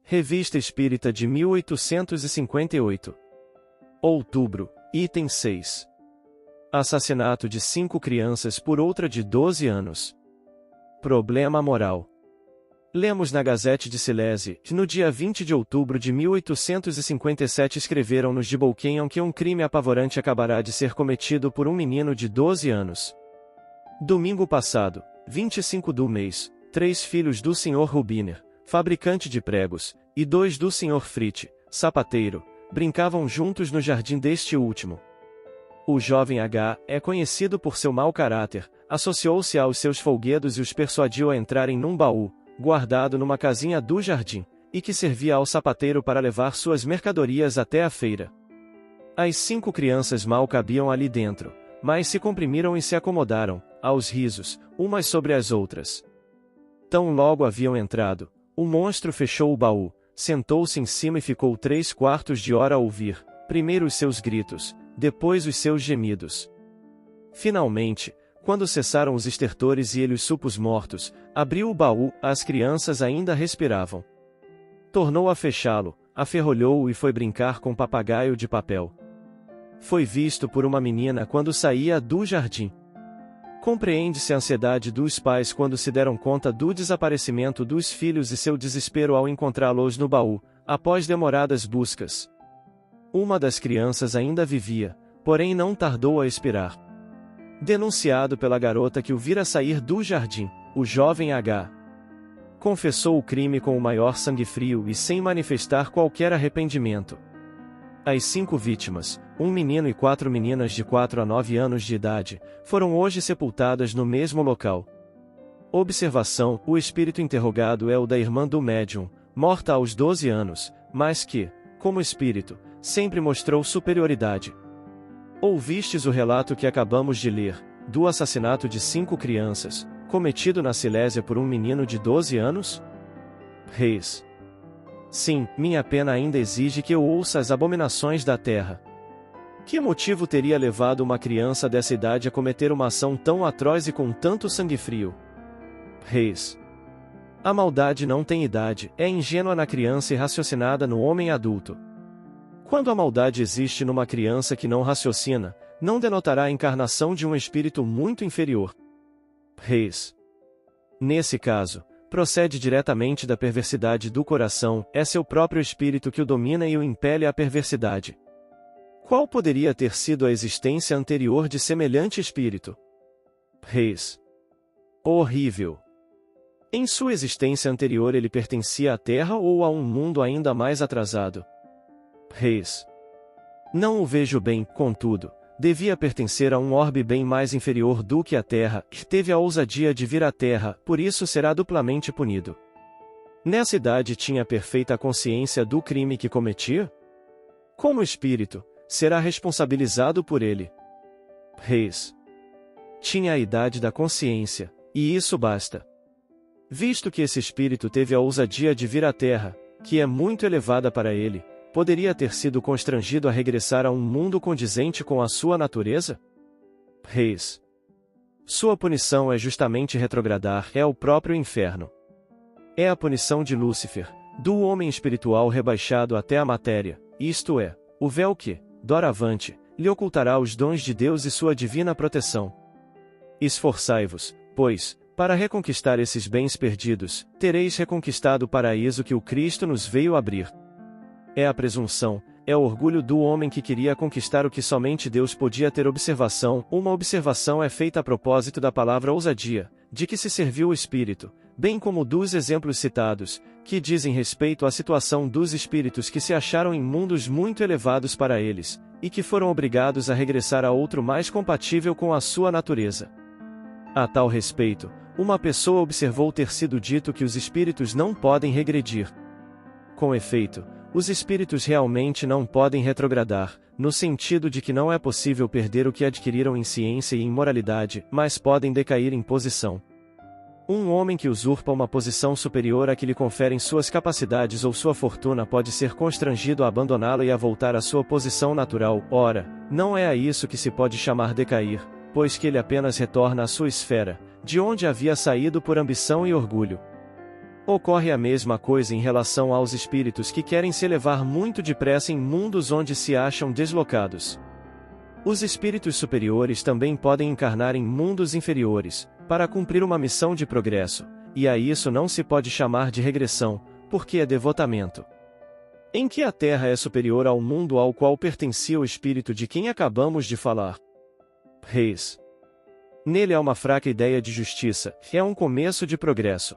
Revista Espírita de 1858. Outubro, item 6. Assassinato de 5 crianças por outra de 12 anos. Problema moral. Lemos na Gazette de Silésia, que no dia 20 de outubro de 1857 escreveram-nos de Bolkenham que um crime apavorante acabará de ser cometido por um menino de 12 anos. Domingo passado, 25 do mês, 3 filhos do Sr. Rubiner, fabricante de pregos, e 2 do Sr. Fritz, sapateiro, brincavam juntos no jardim deste último. O jovem H. é conhecido por seu mau caráter, associou-se aos seus folguedos e os persuadiu a entrarem num baú, guardado numa casinha do jardim, e que servia ao sapateiro para levar suas mercadorias até a feira. As 5 crianças mal cabiam ali dentro, mas se comprimiram e se acomodaram, aos risos, umas sobre as outras. Tão logo haviam entrado, o monstro fechou o baú, sentou-se em cima e ficou 3/4 de hora a ouvir, primeiro os seus gritos, depois os seus gemidos. Finalmente, quando cessaram os estertores e ele os supos mortos, abriu o baú, as crianças ainda respiravam. Tornou a fechá-lo, aferrolhou-o e foi brincar com papagaio de papel. Foi visto por uma menina quando saía do jardim. Compreende-se a ansiedade dos pais quando se deram conta do desaparecimento dos filhos e seu desespero ao encontrá-los no baú, após demoradas buscas. Uma das crianças ainda vivia, porém não tardou a expirar. Denunciado pela garota que o vira sair do jardim, o jovem H. confessou o crime com o maior sangue frio e sem manifestar qualquer arrependimento. As 5 vítimas, um menino e 4 meninas de 4 a 9 anos de idade, foram hoje sepultadas no mesmo local. Observação: o espírito interrogado é o da irmã do médium, morta aos 12 anos, mas que, como espírito, sempre mostrou superioridade. Ouvistes o relato que acabamos de ler, do assassinato de 5 crianças, cometido na Silésia por um menino de 12 anos? Reis. Sim, minha pena ainda exige que eu ouça as abominações da terra. Que motivo teria levado uma criança dessa idade a cometer uma ação tão atroz e com tanto sangue frio? Reis. A maldade não tem idade, é ingênua na criança e raciocinada no homem adulto. Quando a maldade existe numa criança que não raciocina, não denotará a encarnação de um espírito muito inferior. Reis. Nesse caso, procede diretamente da perversidade do coração, é seu próprio espírito que o domina e o impele à perversidade. Qual poderia ter sido a existência anterior de semelhante espírito? Reis. Horrível. Em sua existência anterior ele pertencia à Terra ou a um mundo ainda mais atrasado? Reis. Não o vejo bem, contudo, devia pertencer a um orbe bem mais inferior do que a Terra, que teve a ousadia de vir à Terra, por isso será duplamente punido. Nessa idade tinha perfeita consciência do crime que cometia? Como espírito, será responsabilizado por ele. Reis. Tinha a idade da consciência, e isso basta. Visto que esse espírito teve a ousadia de vir à Terra, que é muito elevada para ele, poderia ter sido constrangido a regressar a um mundo condizente com a sua natureza? Reis. Sua punição é justamente retrogradar, é o próprio inferno. É a punição de Lúcifer, do homem espiritual rebaixado até a matéria, isto é, o véu que, doravante, lhe ocultará os dons de Deus e sua divina proteção. Esforçai-vos, pois, para reconquistar esses bens perdidos, tereis reconquistado o paraíso que o Cristo nos veio abrir. É a presunção, é o orgulho do homem que queria conquistar o que somente Deus podia ter observação. Uma observação é feita a propósito da palavra ousadia, de que se serviu o Espírito, bem como dos exemplos citados, que dizem respeito à situação dos espíritos que se acharam em mundos muito elevados para eles, e que foram obrigados a regressar a outro mais compatível com a sua natureza. A tal respeito, uma pessoa observou ter sido dito que os espíritos não podem regredir. Com efeito, os espíritos realmente não podem retrogradar, no sentido de que não é possível perder o que adquiriram em ciência e em moralidade, mas podem decair em posição. Um homem que usurpa uma posição superior à que lhe conferem suas capacidades ou sua fortuna pode ser constrangido a abandoná-la e a voltar à sua posição natural. Ora, não é a isso que se pode chamar decair, pois que ele apenas retorna à sua esfera, de onde havia saído por ambição e orgulho. Ocorre a mesma coisa em relação aos espíritos que querem se elevar muito depressa em mundos onde se acham deslocados. Os espíritos superiores também podem encarnar em mundos inferiores, para cumprir uma missão de progresso, e a isso não se pode chamar de regressão, porque é devotamento. Em que a Terra é superior ao mundo ao qual pertencia o espírito de quem acabamos de falar? Reis. Nele há uma fraca ideia de justiça, que é um começo de progresso.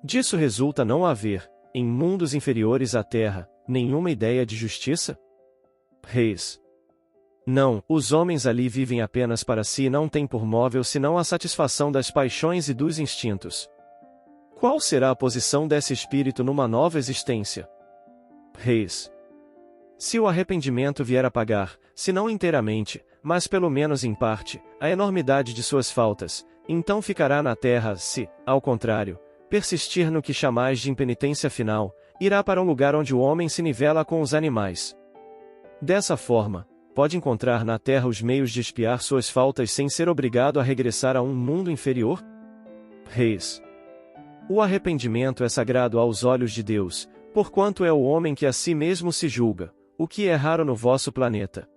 Disso resulta não haver, em mundos inferiores à Terra, nenhuma ideia de justiça? Reis. Não, os homens ali vivem apenas para si e não têm por móvel senão a satisfação das paixões e dos instintos. Qual será a posição desse espírito numa nova existência? Reis. Se o arrependimento vier a pagar, se não inteiramente, mas pelo menos em parte, a enormidade de suas faltas, então ficará na terra se, ao contrário, persistir no que chamais de impenitência final, irá para um lugar onde o homem se nivela com os animais. Dessa forma, pode encontrar na terra os meios de expiar suas faltas sem ser obrigado a regressar a um mundo inferior? Reis. O arrependimento é sagrado aos olhos de Deus, porquanto é o homem que a si mesmo se julga, o que é raro no vosso planeta.